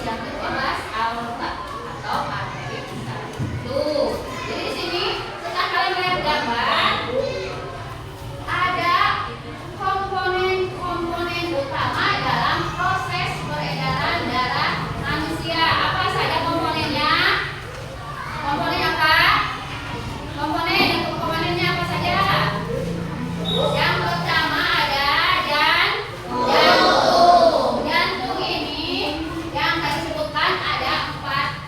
yang kedua aorta atau arteri besar. Tuh, jadi di sini setelah kalian melihat gambar, ada komponen-komponen utama dalam proses peredaran darah manusia. Apa saja komponennya? Komponen apa? Komponennya apa saja? Yang pertama ada jantung. Jantung ini yang tadi sebutkan ada 4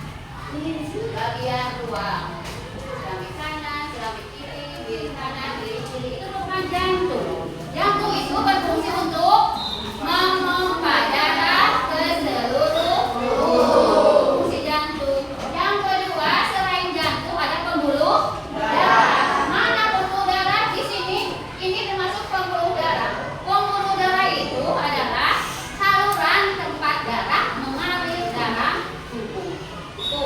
bagian ruang. Seramik kanan, seramik kiri kanan, kiri. Itu merupakan jantung. Jantung itu berfungsi untuk memompa darah ke seluruh tubuh. Fungsi jantung. Yang kedua, selain jantung ada pembuluh darah. Mana pembuluh darah di sini? Ini termasuk pembuluh darah. Pembuluh darah itu adalah saluran tempat darah mengalir dalam tubuh. Itu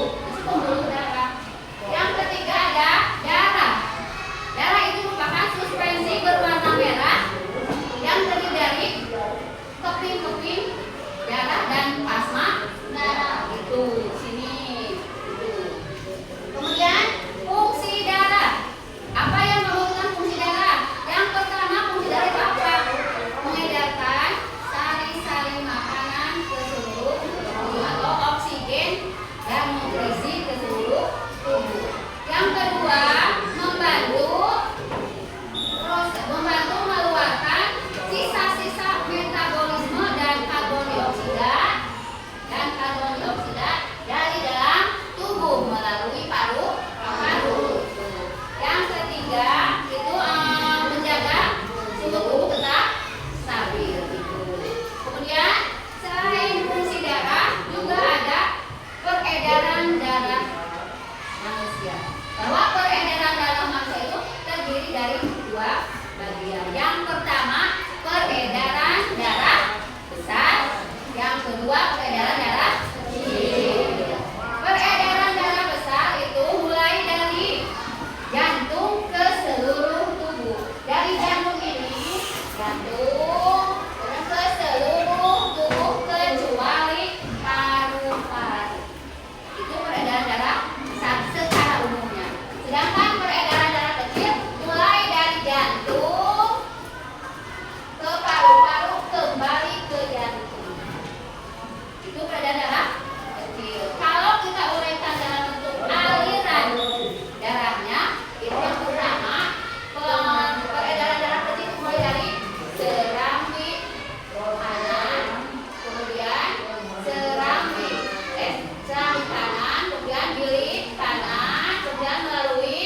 pembuluh darah. Yang ketiga ada darah. Darah itu merupakan suspensi berwarna merah yang terdiri dari keping-keping darah dan plasma darah. Itu di sini. Itu. Kemudian fungsi darah. Apa yang merupakan fungsi darah? Yang pertama, fungsi darah itu apa? Mengedarkan sari-sari makanan ke seluruh tubuh atau oksigen dan nutrisi ke seluruh tubuh. Yang kedua, membantu mengeluarkan sisa-sisa metabolisme dan karbon dioksida dari dalam tubuh melalui paru-paru. Yang ketiga itu menjaga suhu tubuh tetap stabil. Kemudian selain fungsi darah juga ada peredaran darah manusia. Bahwa peredaran darah manusia itu terdiri dari 2 bagian. Yang pertama, peredaran darah besar. Yang kedua, peredaran darah kecil. Peredaran darah besar itu mulai dari jantung ke seluruh tubuh. Dari jantung ini, jantung ke seluruh tubuh kecuali paru-paru. Itu peredaran darah besar secara umumnya. Sedangkan peredaran darah kecil mulai dari jantung ke paru-paru kembali ke jantung. Itu peredaran darah kecil. Kalau kita uraikan dalam bentuk aliran darahnya, itu yang pertama peredaran darah kecil mulai dari seramik kanan, kemudian seramik kanan, kemudian bilik kanan, kemudian melalui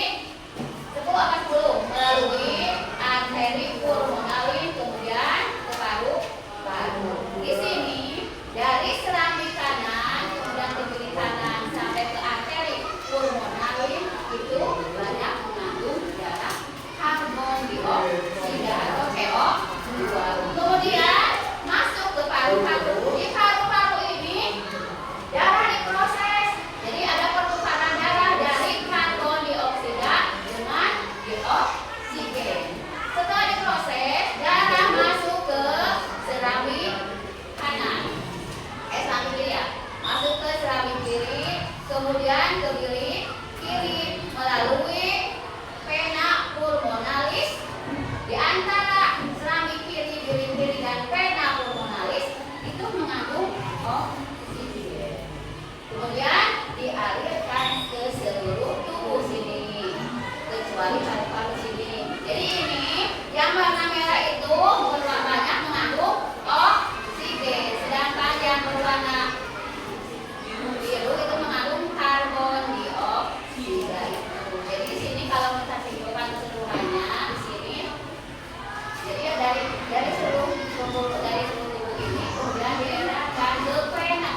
10 melalui arteri pulmonalis, kemudian ke paru-paru. Di sini dari seramik kanan, kemudian ke bilik kanan sampai ke arteri pulmonalis itu banyak mengandung darah karbon dioksida atau CO2. Kemudian masuk ke paru-paru. Di paru-paru ini darah diproses. Jadi ada pertukaran darah dari karbon dioksida dengan dioksigen. Setelah diproses, darah masuk ke seramik kanan. Seramik kiri ya. Masuk ke seramik kiri, kemudian ke bilik kiri melalui vena pulmonalis. Di antara seramik kiri, bilik kiri dan vena pulmonalis itu mengandung oksigen. Kemudian dialirkan ke seluruh tubuh sini, kecuali paru-paru sini. Jadi ini yang warna merah itu banyak mengandung oksigen, sedangkan yang berwarna biru itu mengandung karbon dioksida. Jadi di sini kalau kita simpulkan keseluruhannya di sini, jadi ya dari seluruh tubuh ini kemudian diarahkan ke vena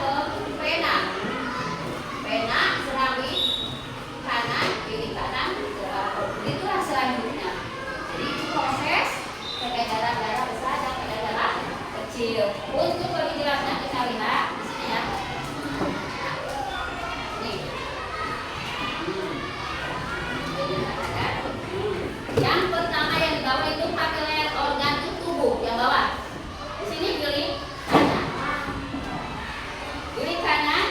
seramik kanan, kiri kanan, itulah selanjutnya. Jadi itu proses peredaran darah besar dan peredaran darah kecil. Untuk lebih jelasnya kita lihat di sini ya. Nih. Yang pertama yang di bawah itu papiler organ tubuh yang bawah. Di sini bilik kanan. Bilik kanan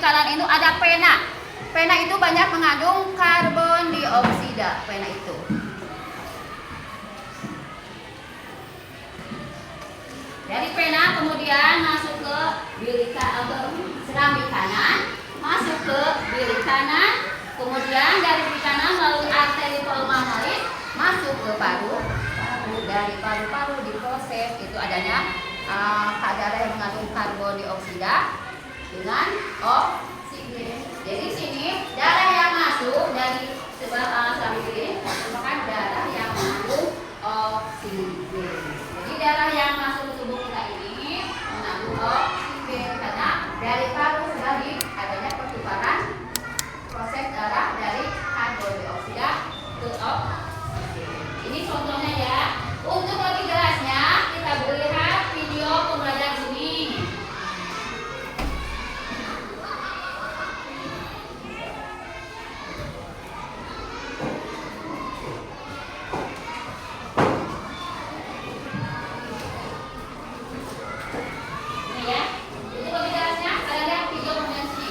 kanan itu ada pena. Pena itu banyak mengandung karbon dioksida. Pena itu. Dari pena kemudian masuk ke serambi kanan, masuk ke bilik kanan, kemudian dari bilik kanan melalui arteri pulmonaris masuk ke paru. Dari paru-paru diproses itu adanya darah yang mengandung karbon dioksida dengan oksigen. Jadi sini darah yang masuk dari serambi ini merupakan darah yang mengandung oksigen. Jadi darah yang masuk ke tubuh kita ini mengandung oksigen karena dari paru sudah adanya pertukaran proses darah dari karbon dioksida ke oksigen. Ini contohnya ya. Untuk lebih jelasnya kita lihat video pembelajaran ini. Ini ya. Untuk lebih jelasnya kalian lihat video pembelajaran sini.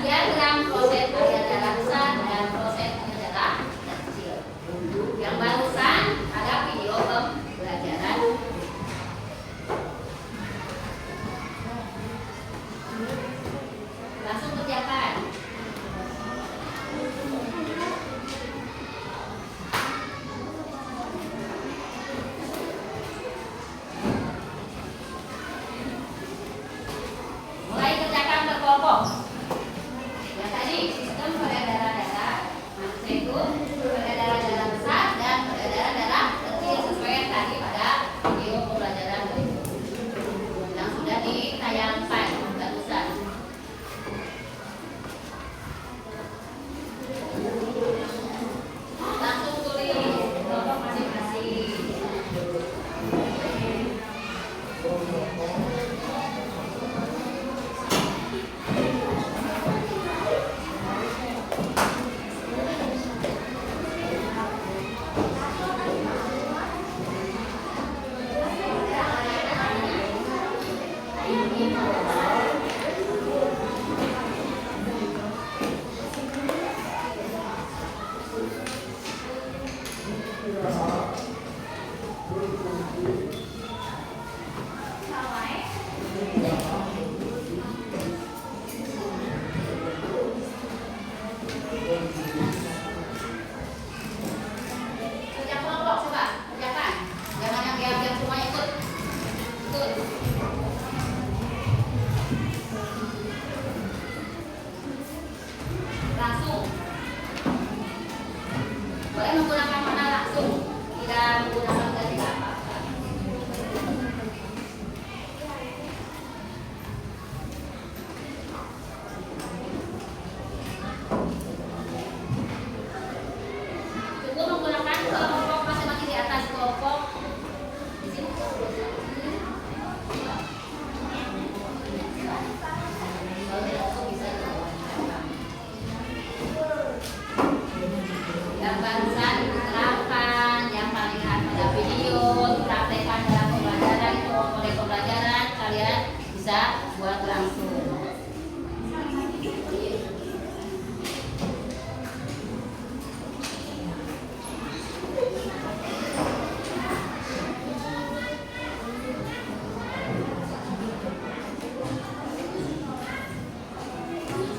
diagram proses aliran darah besar dan proses aliran darah kecil. Yang barusan ada video pembelajaran. Langsung kerjakan. Mulai kerjakan berkelompok. Yang tadi sistem peredaran darah manusia itu peredaran darah besar dan peredaran darah kecil sesuai yang tadi pada video pembelajaran berikut yang sudah ditayangkan barusan. Langsung tulis kelompok masing-masing. Kerja kelompok coba, kerjakan. Jangan yang diam-diam semuanya ikut. Ikut. Langsung. Boleh menggunakan mana langsung, tidak menggunakan ganti apa-apa. Cukup menggunakan kelompok masing-masing di atas kelompok. Di sini. Yang barusan diterapkan, yang paling pada video dipraktekkan dalam pembelajaran itu oleh pembelajaran kalian bisa buat langsung.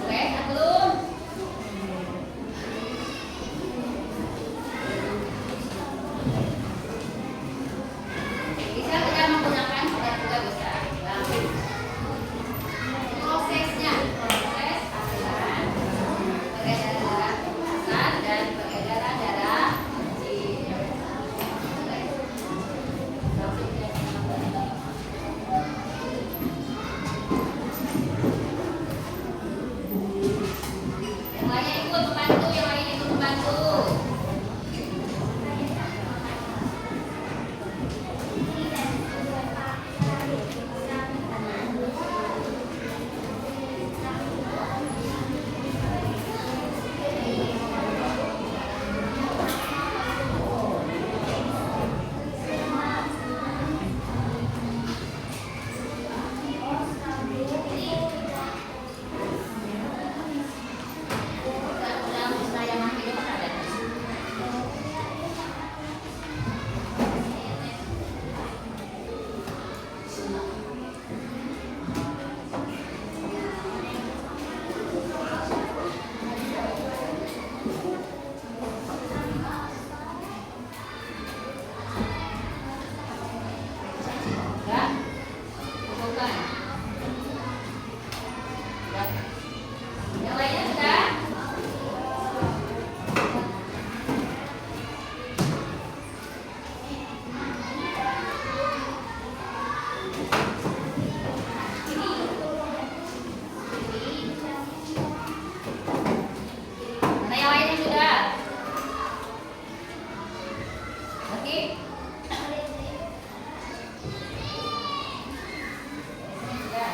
Oke, belum? Bisa tidak menggunakan surat juga bisa. Langsung. Prosesnya, proses aliran peredaran darah besar dan peredaran darah kecil. Yang lainnya ikut membantu, yang lainnya ikut membantu. Ya, bukan. Ya. Yang lainnya sudah? Mana yang lainnya sudah? Oke. Ya.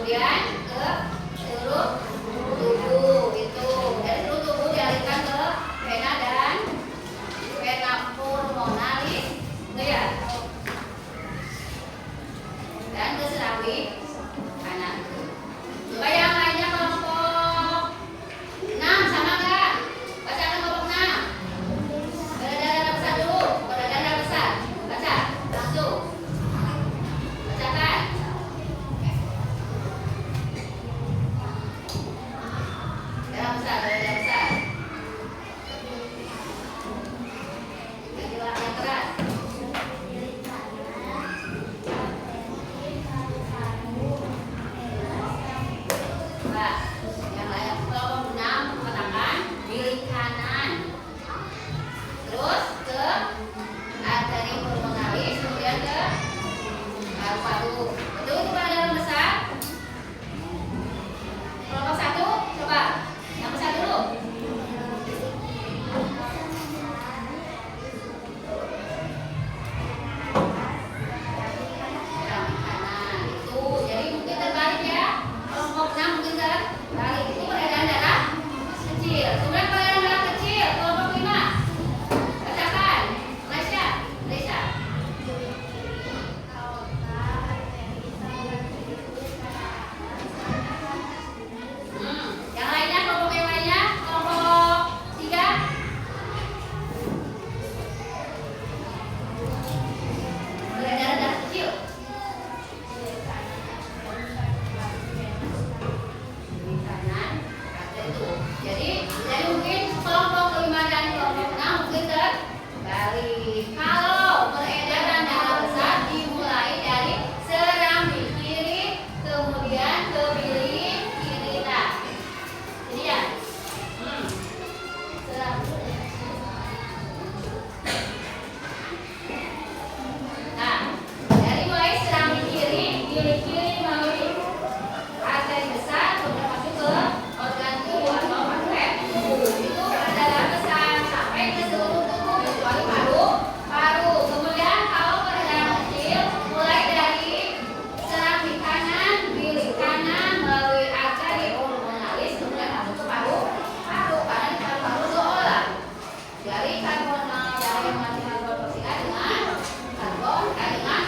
kemudian ke seluruh tubuh. Itu dari seluruh tubuh dialirkan ke vena dan vena pulmonalis, itu ya, dan ke serambi kanan. Coba yang lainnya kelompok 6 sama nggak? Bacakan kelompok 6. Berdarah besar dulu, berdarah besar. Baca langsung. Bacakan. Darah besar, berdarah besar. Yang keras. Nah, yang lain kelompok 6 mengatakan bilik kanan. Terus ke arteri pulmonalis, kemudian ke paru-paru. Itu berdarah besar. Kelompok 1, coba yang besar dulu. Yang kanan itu, jadi mungkin terbalik ya. Kelompok 6 mungkin terbalik. Itu peredaran darah kecil. Kemudian peredaran darah kecil, kelompok 5. Bacakan. Malaysia. Yang lainnya, kelompok yang lainnya, kelompok 3. Peredaran darah kecil. Di kanan, ada itu. Jadi mungkin kelompok kelima dan kelompok 6 mungkin terbalik. Kalau peredaran darah besar dimulai dari serambi kiri, kemudian ke bilik kiri. Nah, ini ya. Serambi. Nah, dari mulai serambi kiri, bilik kiri melalui arteri besar, kemudian masuk ke organ tubuh atau pankreas tubuh. Itu peredaran besar sampai ke seluruh tubuh kecuali paru. Kemudian kalau peredaran kecil mulai dari serambi kanan, bilik kanan melalui arteri pulmonalis, kemudian masuk ke paru. Karena di paru-paru seolah dari karbon dari yang mati karbon dioksida dengan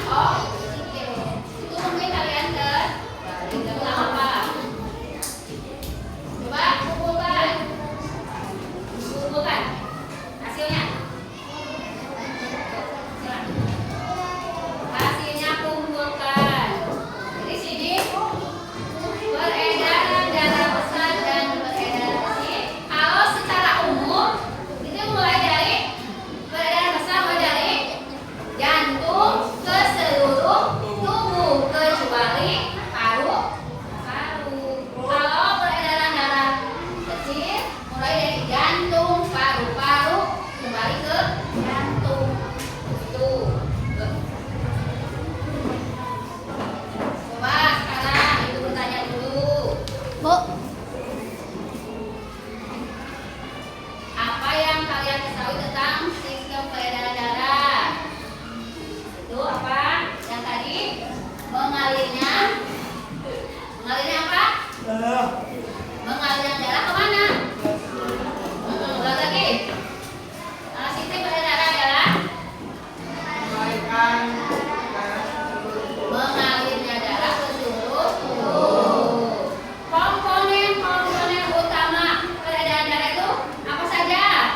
oksigen. Itu mungkin kalian terbalik. Yang apa? Coba kumpulkan hasilnya. Hasilnya kumpulkan. Jadi sini peredaran darah besar dan peredaran kecil. Kalau secara umum itu mulai dari peredaran besar mulai dari jantung ke seluruh tubuh kecuali paru. Kalau peredaran darah kecil mulai dari jantung, paru-paru kembali ke jantung. Tuh. Coba sekarang ibu bertanya dulu. Bu, Apa yang kalian ketahui tentang sistem peredaran darah? Itu apa? Yang tadi mengalirnya apa? Mengalirnya darah kemana? Ulang lagi. Sistem peredaran adalah mengalirnya darah ke seluruh tubuh. Komponen utama peredaran darah itu apa saja?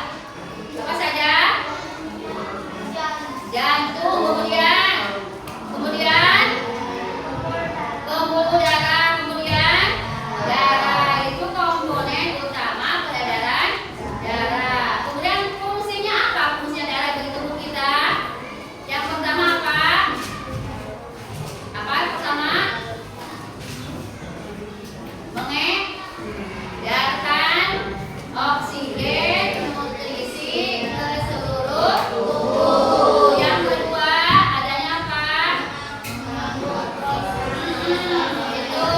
Jantung, kemudian pembuluh darah, kemudian darah. Itu komponen utama peredaran darah. Kemudian fungsinya apa? Fungsinya darah bagi tubuh kita. Yang pertama apa? Apa yang pertama? Mengedarkan oksigen, nutrisi ke seluruh tubuh. Yang kedua, adanya apa? Itu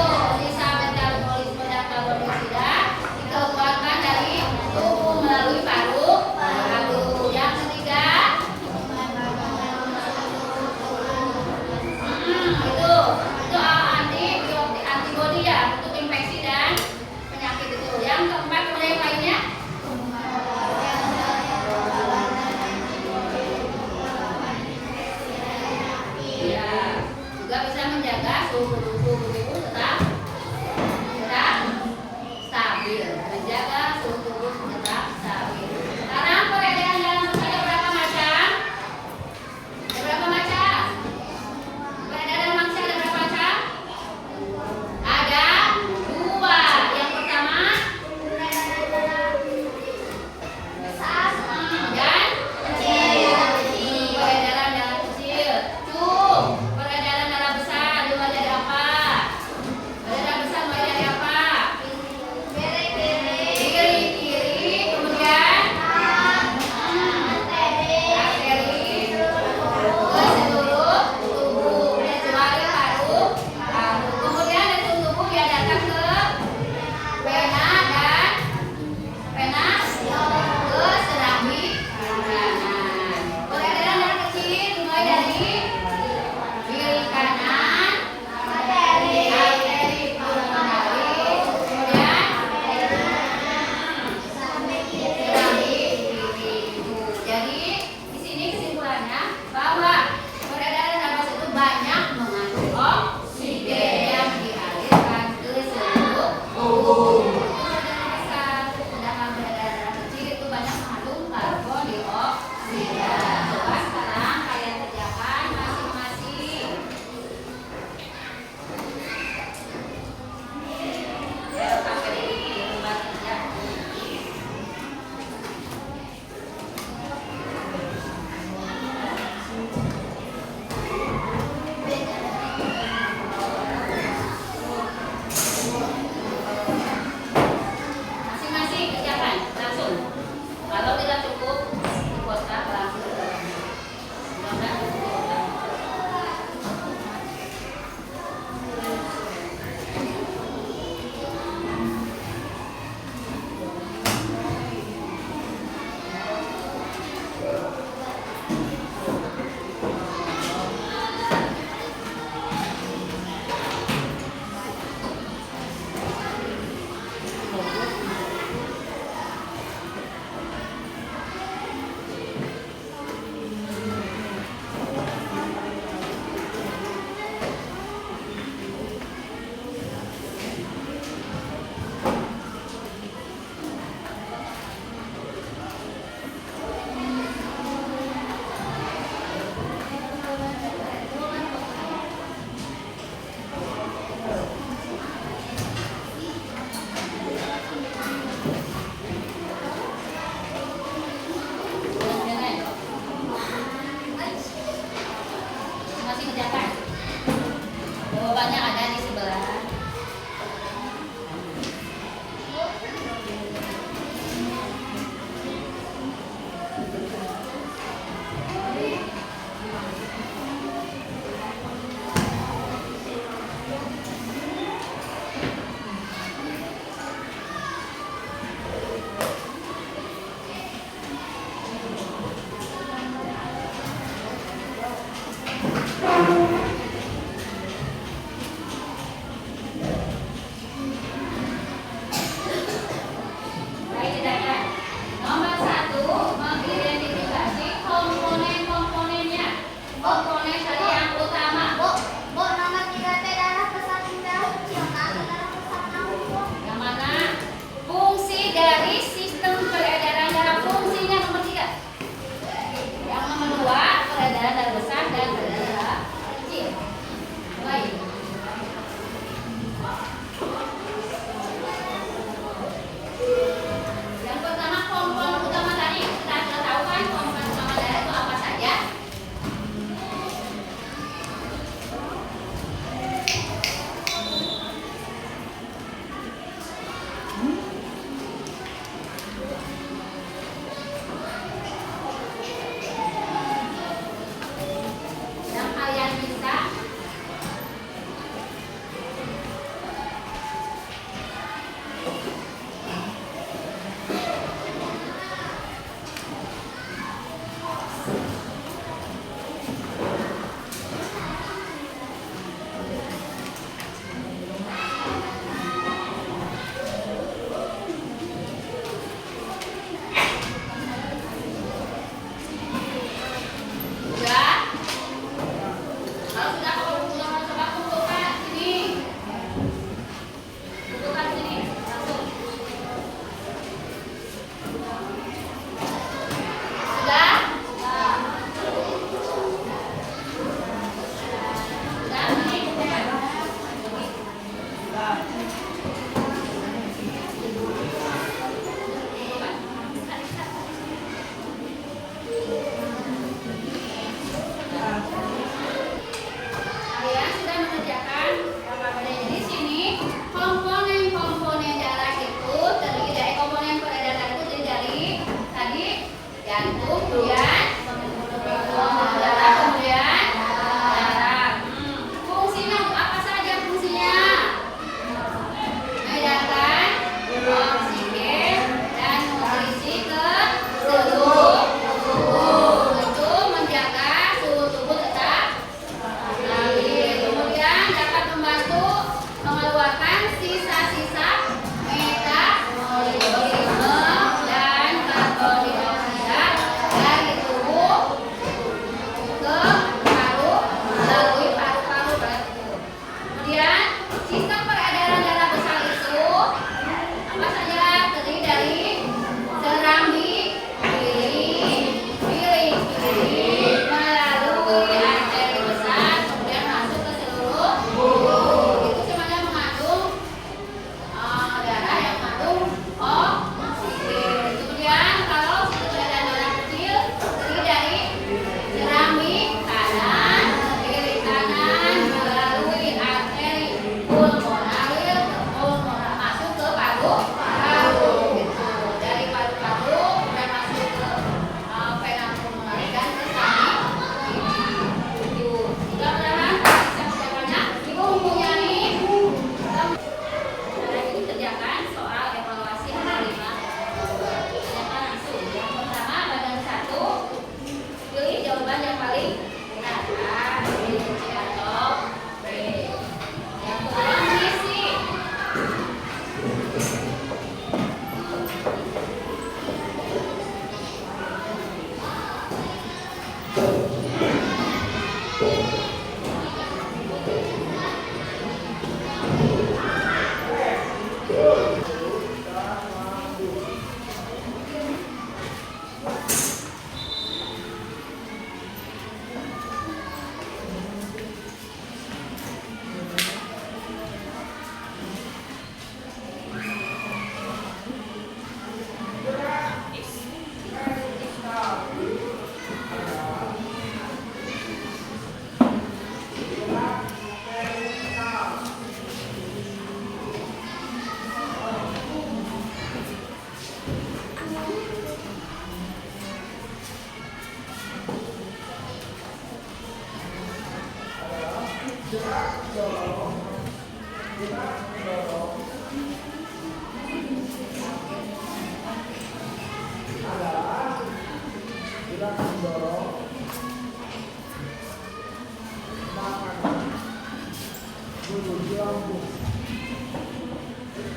sisa metabolisme dan karbon dioksida dikeluarkan dari tubuh melalui paru. Yang ketiga, itu antibodi suhu tubuh tetap stabil. Menjaga suhu tubuh tetap stabil. Sekarang peredaran dalam tubuh ada berapa macam? Ada berapa macam? Peredaran manusia ada berapa macam? Ada dua. Yang pertama besar dan kecil. Peredaran darah kecil. Peredaran darah besar dimulai dari apa?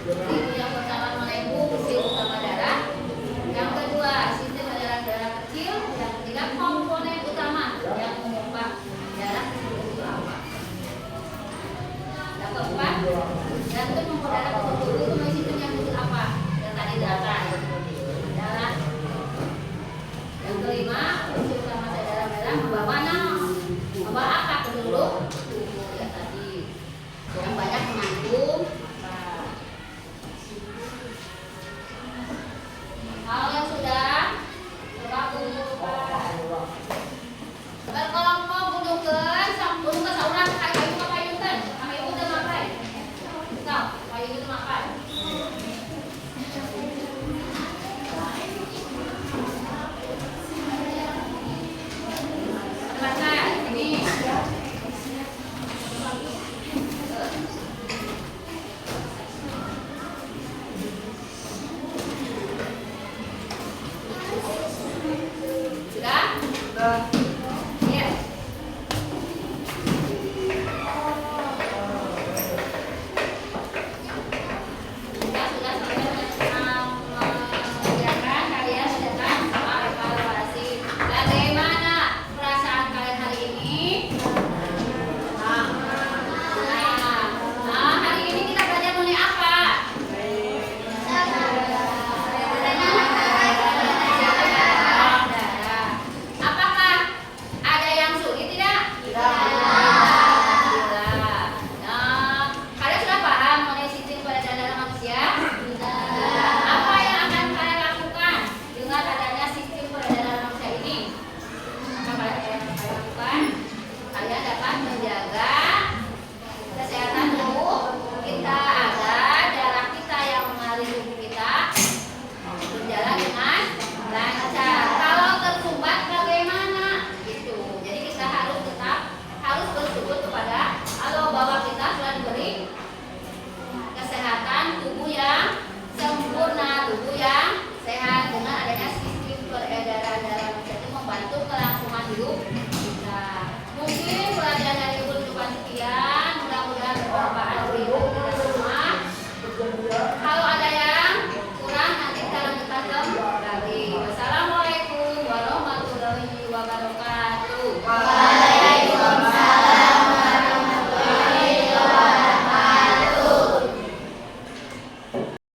Itu yang pertama mengenai fungsi utama darah. Yang kedua, sistem aliran darah kecil. Yang ketiga, komponen utama yang menyumbang darah itu apa? Yang keempat, jantung memperdarah ke tubuh